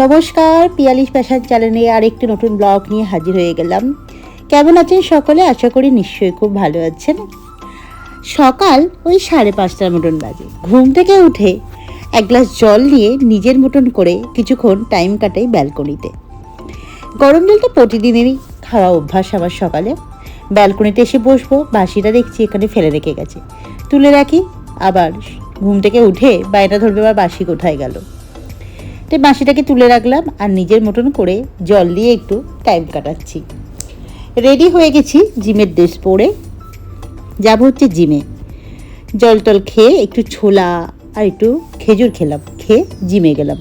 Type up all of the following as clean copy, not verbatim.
নমস্কার, পিয়ালি ফ্যাশন চ্যানেলে আরেকটি নতুন ব্লগ নিয়ে হাজির হয়ে গেলাম। কেমন আছেন সকলে? আশা করি নিশ্চয়ই খুব ভালো আছেন। সকাল ওই 5:30টার মতন বাজে। ঘুম থেকে উঠে এক গ্লাস জল নিয়ে নিজের মতন করে কিছুক্ষণ টাইম কাটাই ব্যালকনিতে। গরম জল তো প্রতিদিনেরই খাওয়া অভ্যাস আমার। সকালে ব্যালকনিতে এসে বসবো, বাসিটা দেখছি এখানে ফেলে রেখে গেছে, তুলে রাখি। আবার ঘুম থেকে উঠে বায়না ধরবে আবার বাসি কোথায় গেল। তাই বাঁশিটাকে তুলে রাখলাম আর নিজের মতন করে জল দিয়ে একটু টাইম কাটাচ্ছি। রেডি হয়ে গেছি, জিমের ড্রেস পরে যাবো হচ্ছে জিমে। জল টল খেয়ে একটু ছোলা আর একটু খেজুর খেলাম, খেয়ে জিমে গেলাম।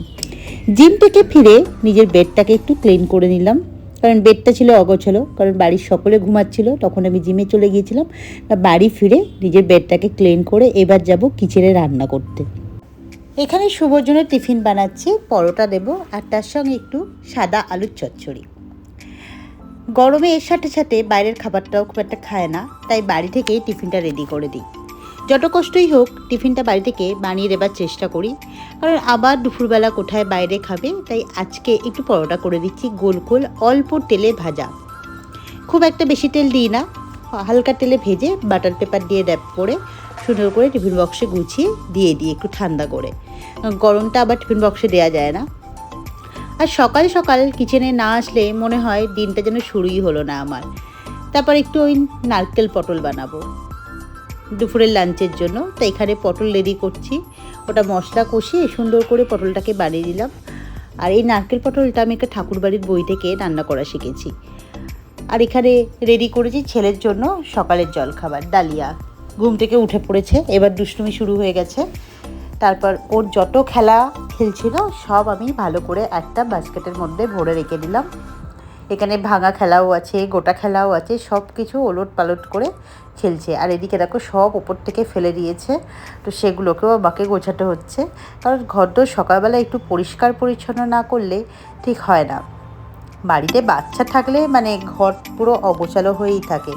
জিম থেকে ফিরে নিজের বেডটাকে একটু ক্লিন করে নিলাম, কারণ বেডটা ছিল অগোছালো, কারণ বাড়ির সকলে ঘুমাচ্ছিল। তখন আমি জিমে চলে গিয়েছিলাম। বাড়ি ফিরে নিজের বেডটাকে ক্লিন করে এবার যাব কিচেনে রান্না করতে। এখানে শুভর জন্য টিফিন বানাচ্ছি, পরোটা দেবো আর তার সঙ্গে একটু সাদা আলুর চচ্চড়ি। গরমে এর সাথে সাথে বাইরের খাবারটাও খুব একটা খায় না, তাই বাড়ি থেকেই টিফিনটা রেডি করে দিই। যত কষ্টই হোক টিফিনটা বাড়ি থেকে বানিয়ে দেবার চেষ্টা করি, কারণ আবার দুপুরবেলা কোথায় বাইরে খাবে। তাই আজকে একটু পরোটা করে দিচ্ছি, গোল গোল অল্প তেলে ভাজা। খুব একটা বেশি তেল দিই না, হালকা তেলে ভেজে বাটার পেপার দিয়ে র্যাপ করে সুন্দর করে টিফিন বক্সে গুছিয়ে দিয়ে দিই একটু ঠান্ডা করে। গরমটা আবার টিফিন বক্সে দেওয়া যায় না। আর সকাল সকাল কিচেনে না আসলে মনে হয় দিনটা যেন শুরুই হলো না আমার। তারপর একটু ওই নারকেল পটল বানাবো দুপুরের লাঞ্চের জন্য। তো এখানে পটল রেডি করছি, ওটা মশলা কষিয়ে সুন্দর করে পটলটাকে বানিয়ে দিলাম। আর এই নারকেল পটলটা আমি একটা ঠাকুরবাড়ির বই থেকে রান্না করা শিখেছি। আর এখানে রেডি করেছি ছেলের জন্য সকালের জলখাবার। ডালিয়া ঘুম থেকে উঠে পড়েছে, এবার দুষ্টুমি শুরু হয়ে গেছে। তারপর ওর যত খেলা খেলছিল সব আমি ভালো করে একটা বাস্কেটের মধ্যে ভরে রেখে দিলাম। এখানে ভাঙা খেলাও আছে, গোটা খেলাও আছে, সব কিছু ওলট পালট করে খেলছে। আর এদিকে দেখো সব ওপর থেকে ফেলে দিয়েছে, তো সেগুলোকেও আমাকে গোছাতে হচ্ছে। কারণ ঘরদোর সকালবেলা একটু পরিষ্কার পরিচ্ছন্ন না করলে ঠিক হয় না। বাড়িতে বাচ্চা থাকলে মানে ঘর পুরো অগোছালো হয়েই থাকে।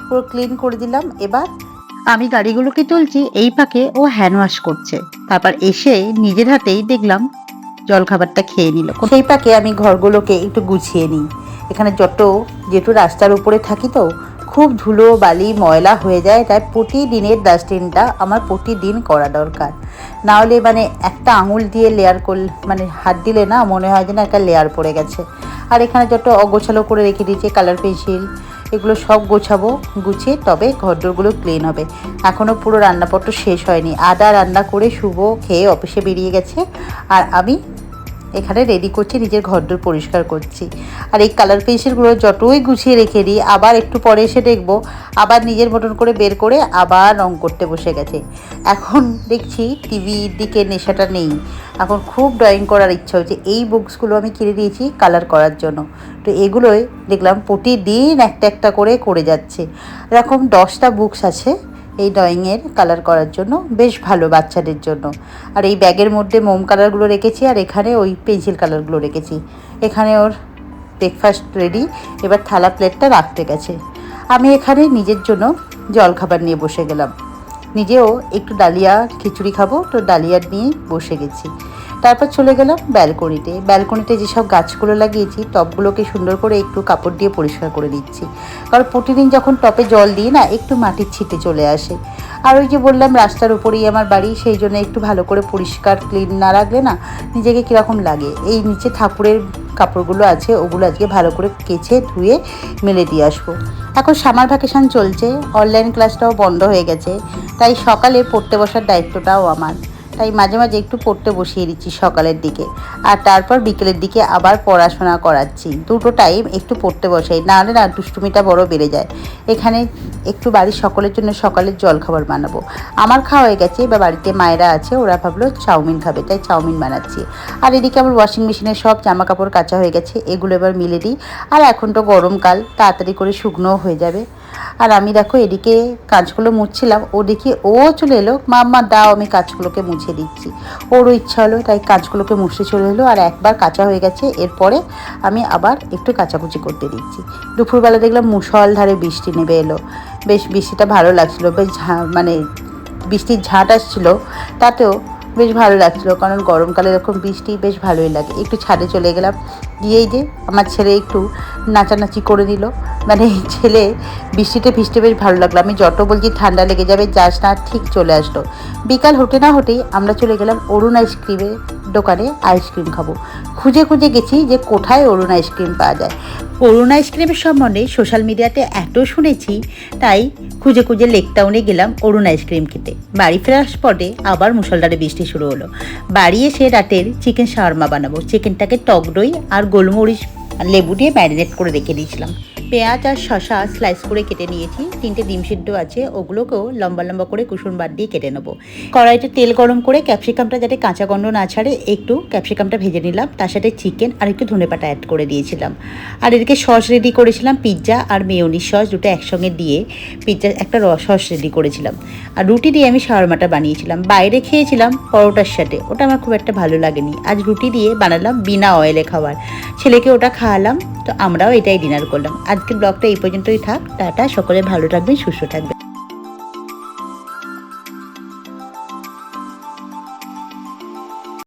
পুরো ক্লিন করে দিলাম। এবার আমি গাড়িগুলোকে তুলছি, এই ফাঁকে ও হ্যান্ড ওয়াশ করছে। তারপর এসে নিজের হাতেই দেখলাম জলখাবারটা খেয়ে নিল। সেই ফাঁকে আমি ঘরগুলোকে একটু গুছিয়ে নিই। এখানে যেহেতু রাস্তার উপরে থাকি, তো খুব ধুলো বালি ময়লা হয়ে যায়। তাই প্রতিদিনের ডাস্টবিনটা আমার প্রতিদিন করা দরকার। না হলে মানে একটা আঙুল দিয়ে লেয়ার করলে, মানে হাত দিলে না মনে হয় যেন একটা লেয়ার পড়ে গেছে। আর এখানে যত অগোছালো করে রেখে দিয়েছে কালার পেন্সিল, এগুলো সব গোছাবো, গুছিয়ে তবে ঘরদোরগুলো ক্লিন হবে। এখনও পুরো রান্নাপত্র শেষ হয়নি। আদা রান্না করে শুভ খেয়ে অফিসে বেরিয়ে গেছে, আর আমি এখানে রেডি করছি, নিজের ঘরদোর পরিষ্কার করছি। আর এই কালার পেন্সিলগুলো যতই গুছিয়ে রেখে দিই, আবার একটু পরে এসে দেখবো আবার নিজের মতন করে বের করে আবার রং করতে বসে গেছে। এখন দেখছি টিভির দিকে নেশাটা নেই, এখন খুব ড্রয়িং করার ইচ্ছা হচ্ছে। এই বুকসগুলো আমি কিনে দিয়েছি কালার করার জন্য, তো এগুলোই দেখলাম প্রতিদিন একটা একটা করে যাচ্ছে। এরকম 10টা বুকস আছে এই ড্রয়িংয়ের কালার করার জন্য, বেশ ভালো বাচ্চাদের জন্য। আর এই ব্যাগের মধ্যে মোম কালারগুলো রেখেছি, আর এখানে ওই পেন্সিল কালারগুলো রেখেছি। এখানে ওর ব্রেকফাস্ট রেডি, এবার থালা প্লেটটা রাখতে গেছে। আমি এখানে নিজের জন্য জলখাবার নিয়ে বসে গেলাম। নিজেও একটু ডালিয়া খিচুড়ি খাবো, তো ডালিয়া নিয়ে বসে গেছি। তারপর চলে গেলাম ব্যালকনিতে যেসব গাছগুলো লাগিয়েছি টবগুলোকে সুন্দর করে একটু কাপড় দিয়ে পরিষ্কার করে দিচ্ছি। কারণ প্রতিদিন যখন টবে জল দিই না, একটু মাটির ছিটে চলে আসে। আর ওই যে বললাম রাস্তার উপরেই আমার বাড়ি, সেই জন্য একটু ভালো করে পরিষ্কার ক্লিন না রাখলে না নিজেকে কীরকম লাগে। এই নিচে ঠাকুরের কাপড়গুলো আছে, ওগুলো আজকে ভালো করে কেচে ধুয়ে মেলে দিয়ে আসবো। এখন সামার ভ্যাকেশন চলছে, অনলাইন ক্লাসটাও বন্ধ হয়ে গেছে, তাই সকালে পড়তে বসার দায়িত্বটাও আমার। তাই মাঝে মাঝে একটু পড়তে বসিয়ে দিচ্ছি সকালের দিকে, আর তারপর বিকেলের দিকে আবার পড়াশোনা করাচ্ছি। দুটো টাইম একটু পড়তে বসাই, নাহলে না দুষ্টুমিটা বড় বেড়ে যায়। এখানে একটু বাড়ির সকলের জন্য সকালের জলখাবার বানাবো। আমার খাওয়া হয়ে গেছে, বা বাড়িতে মায়েরা আছে, ওরা ভাবলো চাউমিন খাবে, তাই চাউমিন বানাচ্ছি। আর এদিকে আমার ওয়াশিং মেশিনে সব জামা কাপড় কাচা হয়ে গেছে, এগুলো এবার মিলে দিই। আর এখন তো গরমকাল, তাড়াতাড়ি করে শুকনোও হয়ে যাবে। আর আমি দেখো এদিকে কাজগুলো মুছছিলাম, ও দেখি ও চলে এলো, মাম্মা দাও আমি কাজগুলোকে মুছে দিচ্ছি। ওরও ইচ্ছা হলো, তাই কাজগুলোকে মুছে চলে এলো। আর একবার কাঁচা হয়ে গেছে, এরপরে আমি আবার একটু কাচাকুচি করতে দিচ্ছি। দুপুরবেলা দেখলাম মুষলধারে বৃষ্টি নেমে এলো, বেশ বৃষ্টিটা ভালো লাগছিলো। বেশ মানে বৃষ্টির ঝাঁট আসছিলো, তাতেও বেশ ভালো লাগছিলো, কারণ গরমকালে এরকম বৃষ্টি বেশ ভালোই লাগে। একটু ছাদে চলে গেলাম, গিয়েই যে আমার ছেলে একটু নাচানাচি করে দিল, মানে ছেলে বৃষ্টিতে ভিজতে বেশ ভালো লাগলো। আমি যত বলছি ঠান্ডা লেগে যাবে, যাস না, ঠিক চলে আসলো। বিকাল হতে না হতেই আমরা চলে গেলাম অরুণ আইসক্রিমের দোকানে আইসক্রিম খাবো। খুঁজে খুঁজে গেছি যে কোথায় অরুণ আইসক্রিম পাওয়া যায়। অরুণ আইসক্রিমের সম্বন্ধে সোশ্যাল মিডিয়াতে এত শুনেছি, তাই খুঁজে খুঁজে লেক টাউনে গেলাম অরুণ আইসক্রিম খেতে। বাড়ি ফেরার পথে আবার মুষলধারে বৃষ্টি শুরু হলো। বাড়ি এসে রাতের চিকেন শাওয়ারমা বানাবো। চিকেনটাকে টক দই আর গোলমরিচ আর লেবু দিয়ে ম্যারিনেট করে রেখে দিয়েছিলাম। পেঁয়াজ আর শসা স্লাইস করে কেটে নিয়েছি। 3টে ডিম সিদ্ধ আছে, ওগুলোকেও লম্বা লম্বা করে কুসুম বাদ দিয়ে কেটে নেবো। কড়াইতে তেল গরম করে ক্যাপসিকামটা যাতে কাঁচা গন্ধ না ছাড়ে একটু ক্যাপসিকামটা ভেজে নিলাম। তার সাথে চিকেন আর একটু ধনেপাতা অ্যাড করে দিয়েছিলাম। আর এদিকে সস রেডি করেছিলাম, পিৎজা আর মেয়োনিজ সস দুটো একসঙ্গে দিয়ে পিৎজা একটা সস রেডি করেছিলাম। আর রুটি দিয়ে আমি শাওয়ারমাটা বানিয়েছিলাম। বাইরে খেয়েছিলাম পরোটার সাথে, ওটা আমার খুব একটা ভালো লাগেনি। আজ রুটি দিয়ে বানালাম বিনা অয়েলে খাবার। ছেলেকে ওটা খাওয়ালাম, তো আমরাও এটাই ডিনার করলাম। আজকের ব্লগটা এই পর্যন্তই থাক। টাটা, সকলে ভালো থাকবেন, সুস্থ থাকবেন।